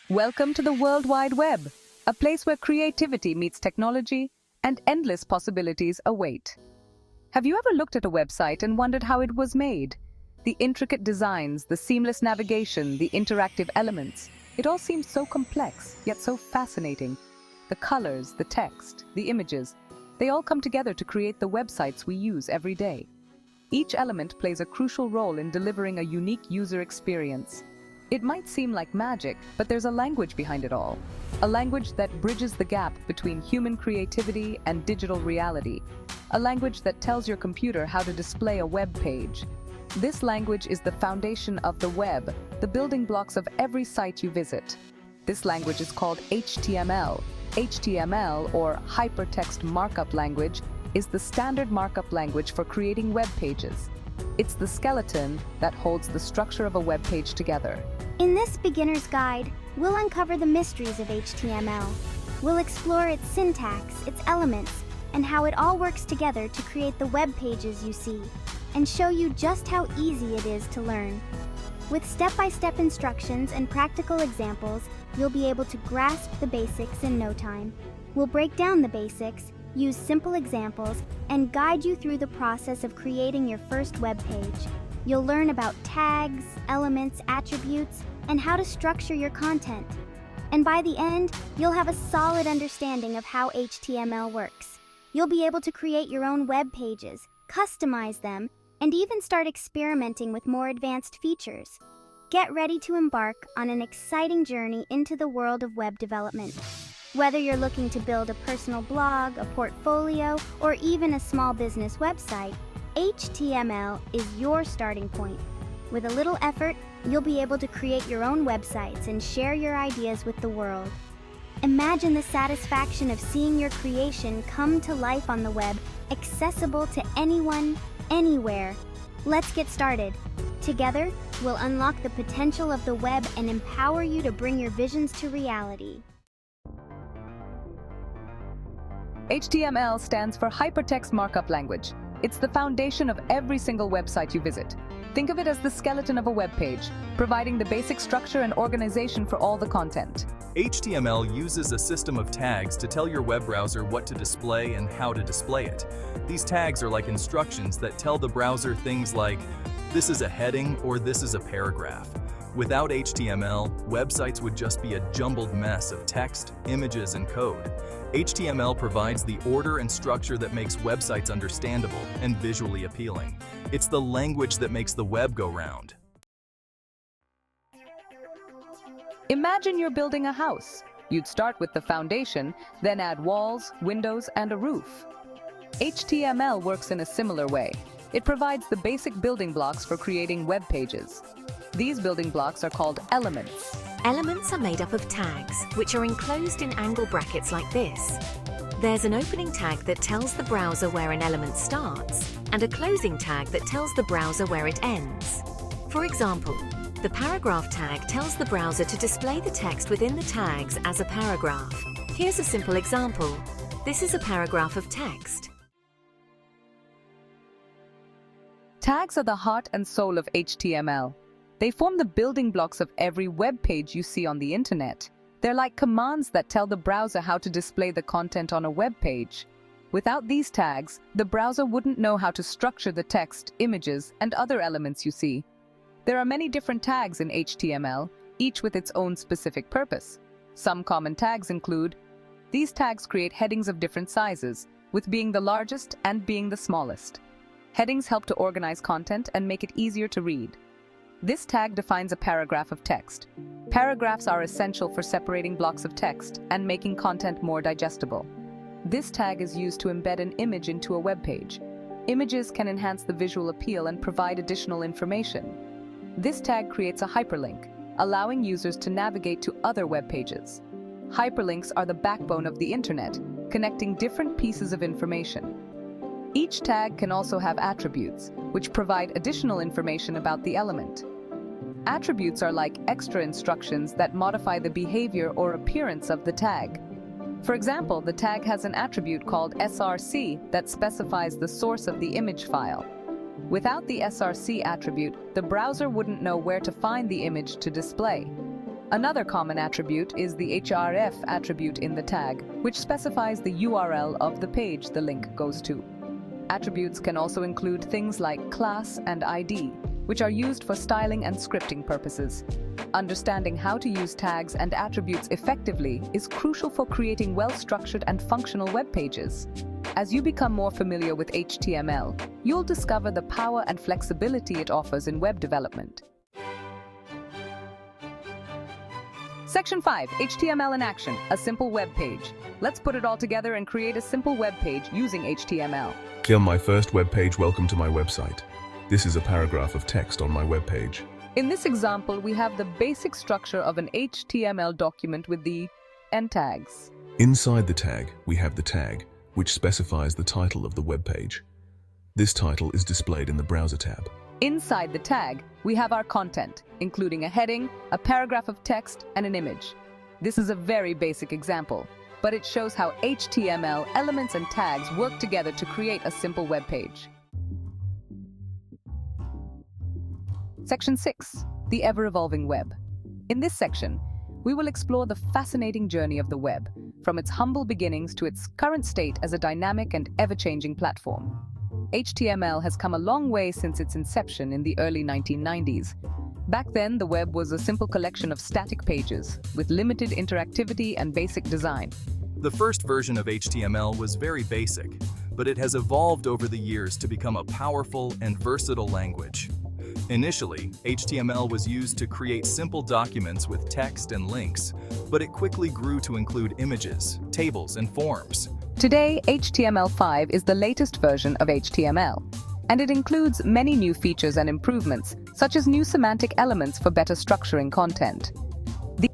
Welcome to the World Wide Web, a place where creativity meets technology and endless possibilities await. Have you ever looked at a website and wondered how it was made? The intricate designs, the seamless navigation, the interactive elements. It all seems so complex, yet so fascinating. The colors, the text, the images, they all come together to create the websites we use every day. Each element plays a crucial role in delivering a unique user experience. It might seem like magic, but there's a language behind it all. A language that bridges the gap between human creativity and digital reality. A language that tells your computer how to display a web page. This language is the foundation of the web, the building blocks of every site you visit. This language is called HTML. HTML, or Hypertext Markup Language, is the standard markup language for creating web pages. It's the skeleton that holds the structure of a web page together. In this beginner's guide, we'll uncover the mysteries of HTML. We'll explore its syntax, its elements, and how it all works together to create the web pages you see, and show you just how easy it is to learn. With step-by-step instructions and practical examples, you'll be able to grasp the basics in no time. We'll break down the basics, use simple examples, and guide you through the process of creating your first web page. You'll learn about tags, elements, attributes, and how to structure your content. And by the end, you'll have a solid understanding of how HTML works. You'll be able to create your own web pages, customize them, and even start experimenting with more advanced features. Get ready to embark on an exciting journey into the world of web development. Whether you're looking to build a personal blog, a portfolio, or even a small business website, HTML is your starting point. With a little effort, you'll be able to create your own websites and share your ideas with the world. Imagine the satisfaction of seeing your creation come to life on the web, accessible to anyone, anywhere. Let's get started. Together, we'll unlock the potential of the web and empower you to bring your visions to reality. HTML stands for Hypertext Markup Language. It's the foundation of every single website you visit. Think of it as the skeleton of a web page, providing the basic structure and organization for all the content. HTML uses a system of tags to tell your web browser what to display and how to display it. These tags are like instructions that tell the browser things like, this is a heading or this is a paragraph. Without HTML, websites would just be a jumbled mess of text, images, and code. HTML provides the order and structure that makes websites understandable and visually appealing. It's the language that makes the web go round. Imagine you're building a house. You'd start with the foundation, then add walls, windows, and a roof. HTML works in a similar way. It provides the basic building blocks for creating web pages. These building blocks are called elements. Elements are made up of tags, which are enclosed in angle brackets like this. There's an opening tag that tells the browser where an element starts, and a closing tag that tells the browser where it ends. For example, the paragraph tag tells the browser to display the text within the tags as a paragraph. Here's a simple example. This is a paragraph of text. Tags are the heart and soul of HTML. They form the building blocks of every web page you see on the internet. They're like commands that tell the browser how to display the content on a web page. Without these tags, the browser wouldn't know how to structure the text, images, and other elements you see. There are many different tags in HTML, each with its own specific purpose. Some common tags include: these tags create headings of different sizes, with being the largest and being the smallest. Headings help to organize content and make it easier to read. This tag defines a paragraph of text. Paragraphs are essential for separating blocks of text and making content more digestible. This tag is used to embed an image into a web page. Images can enhance the visual appeal and provide additional information. This tag creates a hyperlink, allowing users to navigate to other web pages. Hyperlinks are the backbone of the internet, connecting different pieces of information. Each tag can also have attributes, which provide additional information about the element. Attributes are like extra instructions that modify the behavior or appearance of the tag. For example, the tag has an attribute called src that specifies the source of the image file. Without the src attribute, the browser wouldn't know where to find the image to display. Another common attribute is the href attribute in the tag, which specifies the URL of the page the link goes to. Attributes can also include things like class and ID, which are used for styling and scripting purposes. Understanding how to use tags and attributes effectively is crucial for creating well-structured and functional web pages. As you become more familiar with HTML, you'll discover the power and flexibility it offers in web development. Section 5, HTML in action, a simple web page. Let's put it all together and create a simple web page using HTML. On my first web page, welcome to my website. This is a paragraph of text on my web page. In this example, we have the basic structure of an HTML document with the end tags. Inside the tag, we have the tag, which specifies the title of the web page. This title is displayed in the Browser tab. Inside the tag, we have our content, including a heading, a paragraph of text, and an image. This is a very basic example, but it shows how HTML elements and tags work together to create a simple web page. Section 6, the ever-evolving web. In this section, we will explore the fascinating journey of the web, from its humble beginnings to its current state as a dynamic and ever-changing platform. HTML has come a long way since its inception in the early 1990s. Back then, the web was a simple collection of static pages, with limited interactivity and basic design. The first version of HTML was very basic, but it has evolved over the years to become a powerful and versatile language. Initially, HTML was used to create simple documents with text and links, but it quickly grew to include images, tables, and forms. Today, HTML5 is the latest version of HTML, and it includes many new features and improvements, such as new semantic elements for better structuring content. These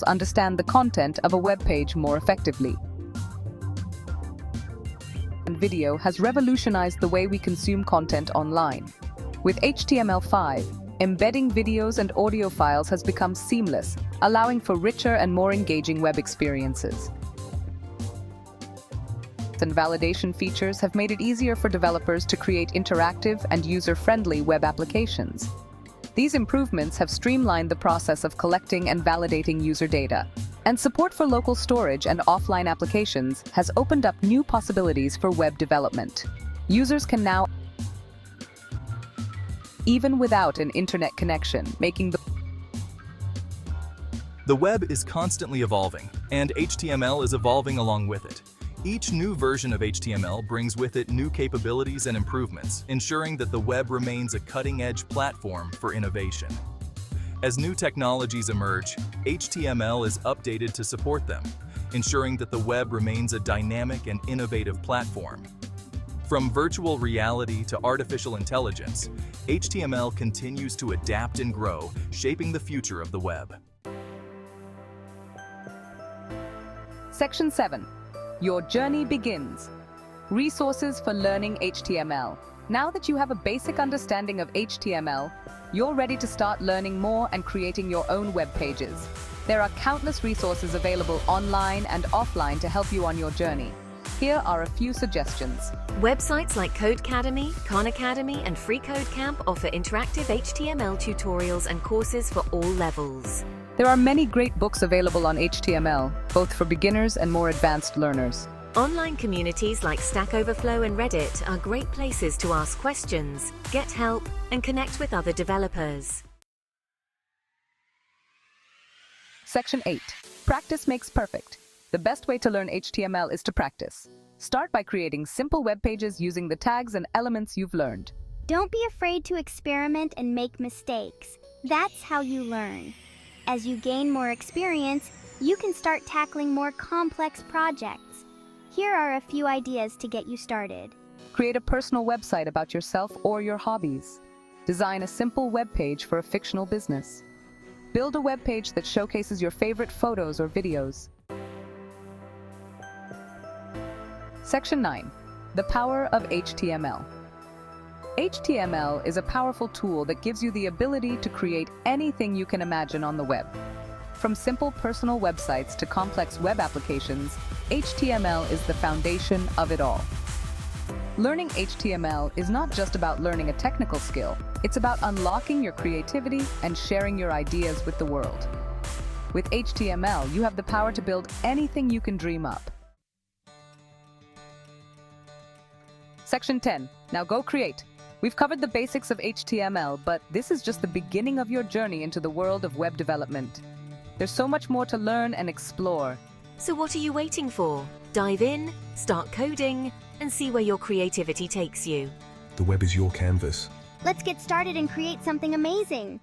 understand the content of a web page more effectively. And video has revolutionized the way we consume content online. With HTML5, embedding videos and audio files has become seamless, allowing for richer and more engaging web experiences. And validation features have made it easier for developers to create interactive and user-friendly web applications. These improvements have streamlined the process of collecting and validating user data, and support for local storage and offline applications has opened up new possibilities for web development. Users can now, even without an internet connection, making The web is constantly evolving, and HTML is evolving along with it. Each new version of HTML brings with it new capabilities and improvements, ensuring that the web remains a cutting-edge platform for innovation. As new technologies emerge, HTML is updated to support them, ensuring that the web remains a dynamic and innovative platform. From virtual reality to artificial intelligence, HTML continues to adapt and grow, shaping the future of the web. Section 7. Your journey begins. Resources for learning HTML. Now that you have a basic understanding of HTML, you're ready to start learning more and creating your own web pages. There are countless resources available online and offline to help you on your journey. Here are a few suggestions. Websites like Codecademy, Khan Academy, and FreeCodeCamp offer interactive HTML tutorials and courses for all levels. There are many great books available on HTML, both for beginners and more advanced learners. Online communities like Stack Overflow and Reddit are great places to ask questions, get help, and connect with other developers. Section 8. Practice makes perfect. The best way to learn HTML is to practice. Start by creating simple web pages using the tags and elements you've learned. Don't be afraid to experiment and make mistakes. That's how you learn. As you gain more experience, you can start tackling more complex projects. Here are a few ideas to get you started. Create a personal website about yourself or your hobbies. Design a simple web page for a fictional business. Build a web page that showcases your favorite photos or videos. Section 9. The power of HTML. HTML is a powerful tool that gives you the ability to create anything you can imagine on the web. From simple personal websites to complex web applications, HTML is the foundation of it all. Learning HTML is not just about learning a technical skill, It's about unlocking your creativity and sharing your ideas with the world. With HTML, you have the power to build anything you can dream up. Section 10. Now go create. We've covered the basics of HTML, but this is just the beginning of your journey into the world of web development. There's so much more to learn and explore. So what are you waiting for? Dive in, start coding, and see where your creativity takes you. The web is your canvas. Let's get started and create something amazing.